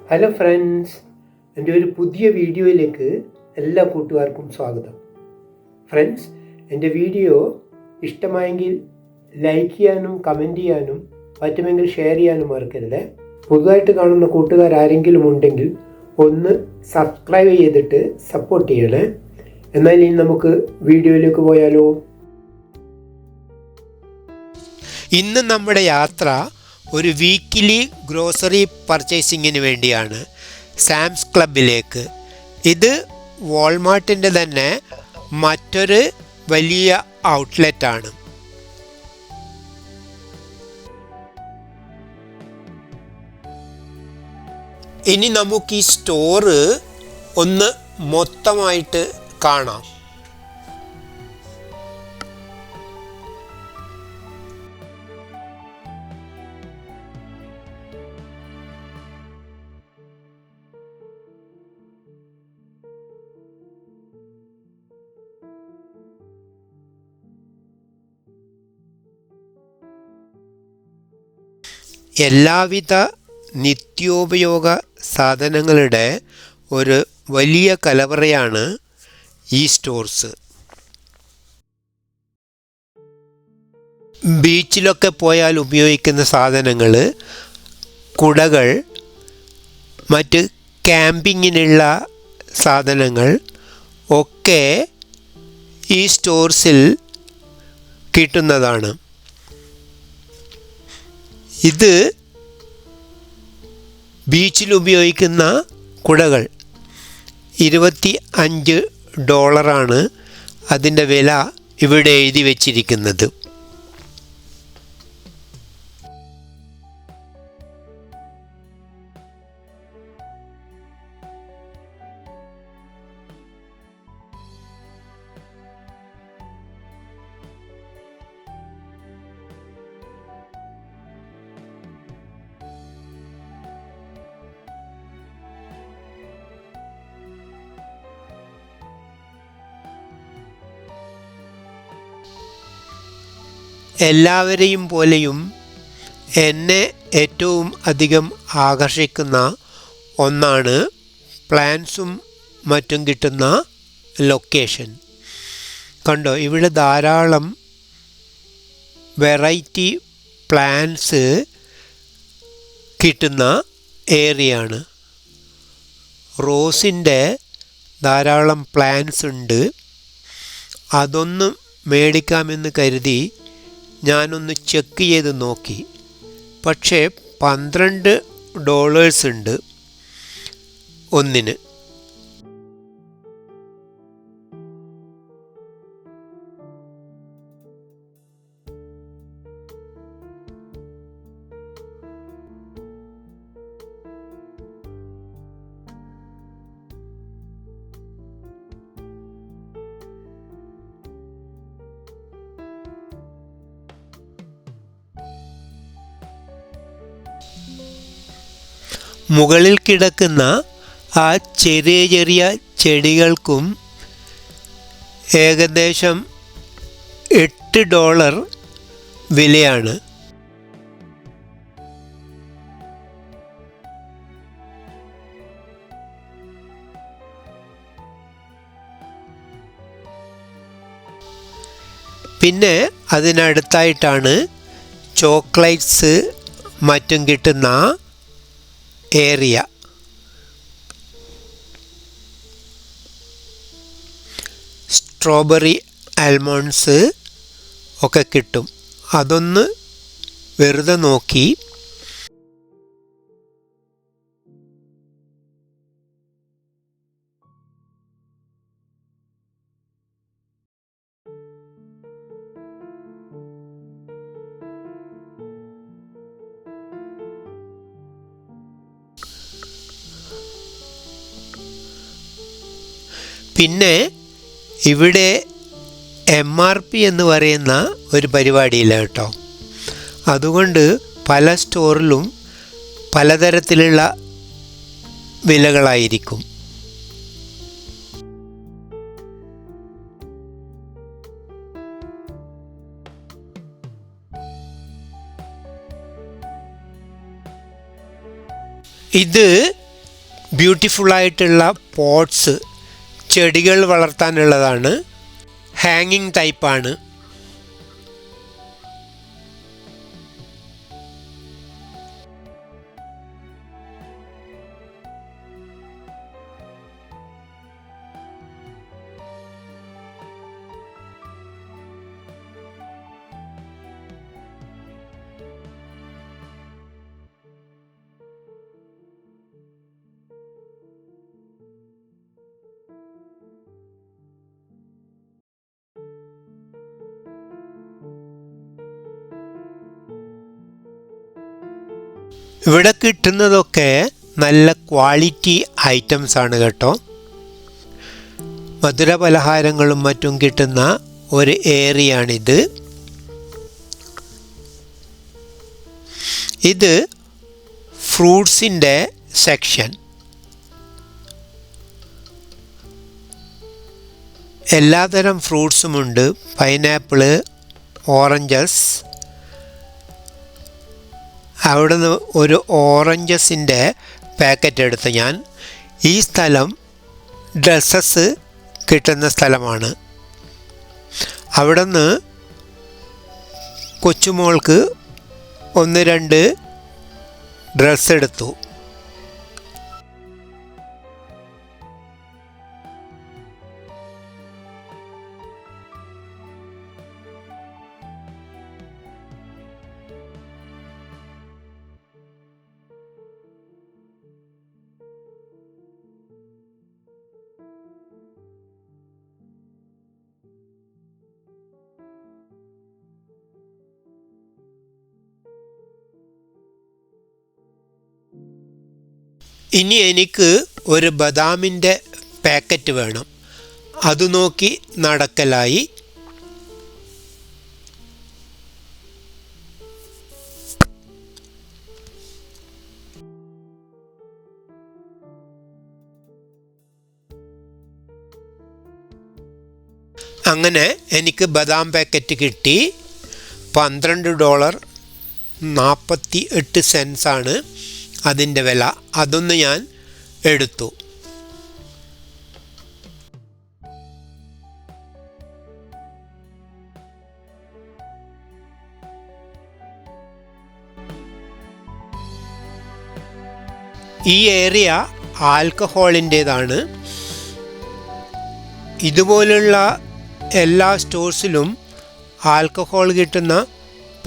Hello friends, എൻ്റെ ഒരു പുതിയ വീഡിയോയിലേക്ക് എല്ലാ കൂട്ടുകാർക്കും സ്വാഗതം. ഫ്രണ്ട്സ്, എൻ്റെ വീഡിയോ ഇഷ്ടമായെങ്കിൽ ലൈക്ക് ചെയ്യാനും കമൻറ്റ് ചെയ്യാനും പറ്റുമെങ്കിൽ ഷെയർ ചെയ്യാനും മറക്കരുത്. പുതുതായിട്ട് കാണുന്ന കൂട്ടുകാർ ആരെങ്കിലും ഉണ്ടെങ്കിൽ ഒന്ന് സബ്സ്ക്രൈബ് ചെയ്തിട്ട് സപ്പോർട്ട് ചെയ്യണേ. എന്നാൽ ഇനി നമുക്ക് വീഡിയോയിലേക്ക് പോയാലോ. ഇന്ന് നമ്മുടെ യാത്ര ഒരു വീക്കിലി ഗ്രോസറി പർച്ചേസിങ്ങിന് വേണ്ടിയാണ് സാംസ് ക്ലബിലേക്ക്. ഇത് വാൾമാർട്ടിൻ്റെ തന്നെ മറ്റൊരു വലിയ ഔട്ട്ലെറ്റാണ്. ഇനി നമുക്ക് ഈ സ്റ്റോറ് ഒന്ന് മൊത്തമായിട്ട് കാണാം. എല്ലാവിധ നിത്യോപയോഗ സാധനങ്ങളുടെ ഒരു വലിയ കലവറയാണ് ഈ സ്റ്റോർസ്. ബീച്ചിലൊക്കെ പോയാൽ ഉപയോഗിക്കുന്ന സാധനങ്ങൾ, കുടകൾ, മറ്റ് ക്യാമ്പിങ്ങിനുള്ള സാധനങ്ങൾ ഒക്കെ ഈ സ്റ്റോർസിൽ കിട്ടുന്നതാണ്. ഇത് ബീച്ചിൽ ഉപയോഗിക്കുന്ന കുടകൾ $25 അതിൻ്റെ വില ഇവിടെ എഴുതി വച്ചിരിക്കുന്നത്. എല്ലാവരെയും പോലെയും എന്നെ ഏറ്റവും അധികം ആകർഷിക്കുന്ന ഒന്നാണ് പ്ലാന്റ്സും മറ്റും കിട്ടുന്ന ലൊക്കേഷൻ. കണ്ടോ, ഇവിടെ ധാരാളം വെറൈറ്റി പ്ലാന്റ്സ് കിട്ടുന്ന ഏരിയയാണ്. റോസിൻ്റെ ധാരാളം പ്ലാന്റ്സ് ഉണ്ട്. അതൊന്നും മേടിക്കാമെന്ന് കരുതി ഞാനൊന്ന് ചെക്ക് ചെയ്ത് നോക്കി. പക്ഷേ $12 ഉണ്ട് ഒന്നിന്. മുകളിൽ കിടക്കുന്ന ആ ചെറിയ ചെറിയ ചെടികൾക്കും ഏകദേശം $8 വിലയാണ്. പിന്നെ അതിനടുത്തായിട്ടാണ് ചോക്ലേറ്റ്സ് മറ്റും കിട്ടുന്ന ഏരിയ. സ്ട്രോബെറി, ആൽമണ്ട്സ് ഒക്കെ കിട്ടും. അതൊന്ന് വെറുതെ നോക്കി. പിന്നെ ഇവിടെ MRP എന്ന് പറയുന്ന ഒരു പരിപാടിയില്ല കേട്ടോ. അതുകൊണ്ട് പല സ്റ്റോറിലും പലതരത്തിലുള്ള വിലകളായിരിക്കും. ഇത് ബ്യൂട്ടിഫുള്ളായിട്ടുള്ള പോട്ട്സ്, ചെടികൾ വളർത്താനുള്ളതാണ്. ഹാങ്ങിങ് ടൈപ്പാണ്. ഇവിടെ കിട്ടുന്നതൊക്കെ നല്ല ക്വാളിറ്റി ഐറ്റംസ് ആണ് കേട്ടോ. മധുര പലഹാരങ്ങളും മറ്റും കിട്ടുന്ന ഒരു ഏരിയയാണിത്. ഇത് ഫ്രൂട്ട്സിൻ്റെ സെക്ഷൻ. എല്ലാതരം ഫ്രൂട്ട്സുമുണ്ട്. Pineapple, oranges. അവിടുന്ന് ഒരു ഓറഞ്ചസിൻ്റെ പാക്കറ്റ് എടുത്ത് ഞാൻ. ഈ സ്ഥലം ഡ്രസ്സസ് കിട്ടുന്ന സ്ഥലമാണ്. അവിടുന്ന് കൊച്ചുമോൾക്ക് 1-2 ഡ്രസ്സ് എടുത്തു. ഇനി എനിക്ക് ഒരു ബദാമിൻ്റെ പാക്കറ്റ് വേണം. അത് നോക്കി നടക്കലായി. അങ്ങനെ എനിക്ക് ബദാം പാക്കറ്റ് കിട്ടി. $12.48 അതിൻ്റെ വില. അതൊന്ന് ഞാൻ എടുത്തു. ഈ ഏരിയ ആൽക്കഹോളിൻ്റേതാണ്. ഇതുപോലുള്ള എല്ലാ സ്റ്റോഴ്സിലും ആൽക്കഹോൾ കിട്ടുന്ന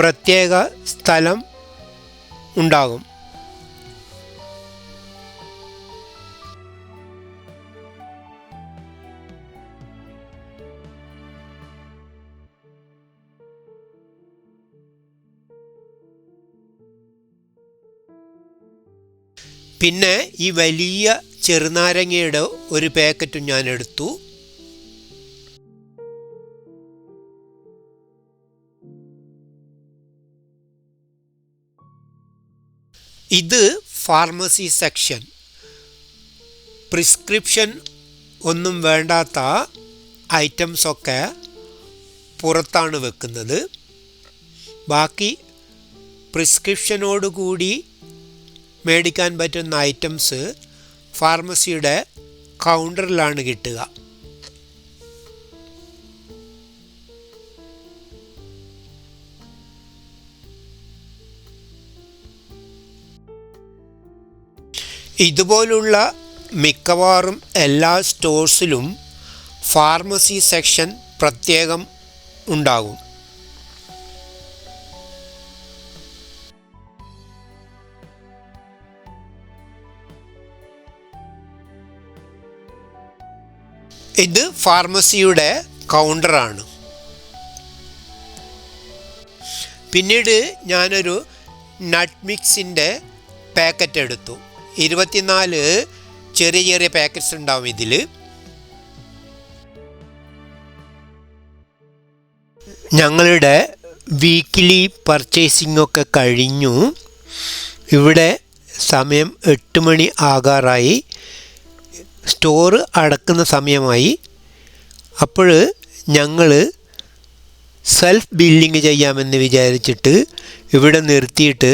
പ്രത്യേക സ്ഥലം ഉണ്ടാകും. പിന്നെ ഈ വലിയ ചെറുനാരങ്ങയുടെ ഒരു പാക്കറ്റും ഞാൻ എടുത്തു. ഇത് ഫാർമസി സെക്ഷൻ. പ്രിസ്ക്രിപ്ഷൻ ഒന്നും വേണ്ടാത്ത ഐറ്റംസൊക്കെ പുറത്താണ് വെക്കുന്നത്. ബാക്കി പ്രിസ്ക്രിപ്ഷനോടുകൂടി മേടിക്കാൻ പറ്റുന്ന ഐറ്റംസ് ഫാർമസിയുടെ കൗണ്ടറിലാണ് കിട്ടുക. ഇതുപോലുള്ള മിക്കവാറും എല്ലാ സ്റ്റോഴ്സിലും ഫാർമസി സെക്ഷൻ പ്രത്യേകം ഉണ്ടാകും. ഇത് ഫാർമസിയുടെ കൗണ്ടറാണ്. പിന്നീട് ഞാനൊരു നട്ട് മിക്സിൻ്റെ പാക്കറ്റ് എടുത്തു. 24 ചെറിയ ചെറിയ പാക്കറ്റ്സ് ഉണ്ടാവും ഇതിൽ. ഞങ്ങളുടെ വീക്കിലി പർച്ചേസിംഗ് ഒക്കെ കഴിഞ്ഞു. ഇവിടെ സമയം 8 മണി ആകാറായി. സ്റ്റോറ് അടക്കുന്ന സമയമായി. അപ്പോൾ ഞങ്ങൾ സെൽഫ് ബില്ലിങ് ചെയ്യാമെന്ന് വിചാരിച്ചിട്ട് ഇവിടെ നിർത്തിയിട്ട്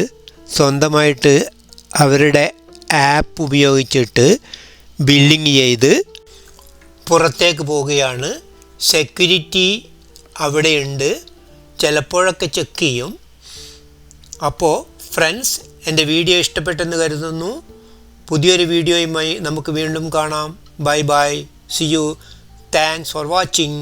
സ്വന്തമായിട്ട് അവരുടെ ആപ്പ് ഉപയോഗിച്ചിട്ട് ബില്ലിങ് ചെയ്ത് പുറത്തേക്ക് പോവുകയാണ്. സെക്യൂരിറ്റി അവിടെയുണ്ട്, ചിലപ്പോഴൊക്കെ ചെക്ക് ചെയ്യും. അപ്പോൾ ഫ്രണ്ട്സ്, എൻ്റെ വീഡിയോ ഇഷ്ടപ്പെട്ടെന്ന് കരുതുന്നു. പുതിയൊരു വീഡിയോയുമായി നമുക്ക് വീണ്ടും കാണാം. Bye bye, see you, thanks for watching.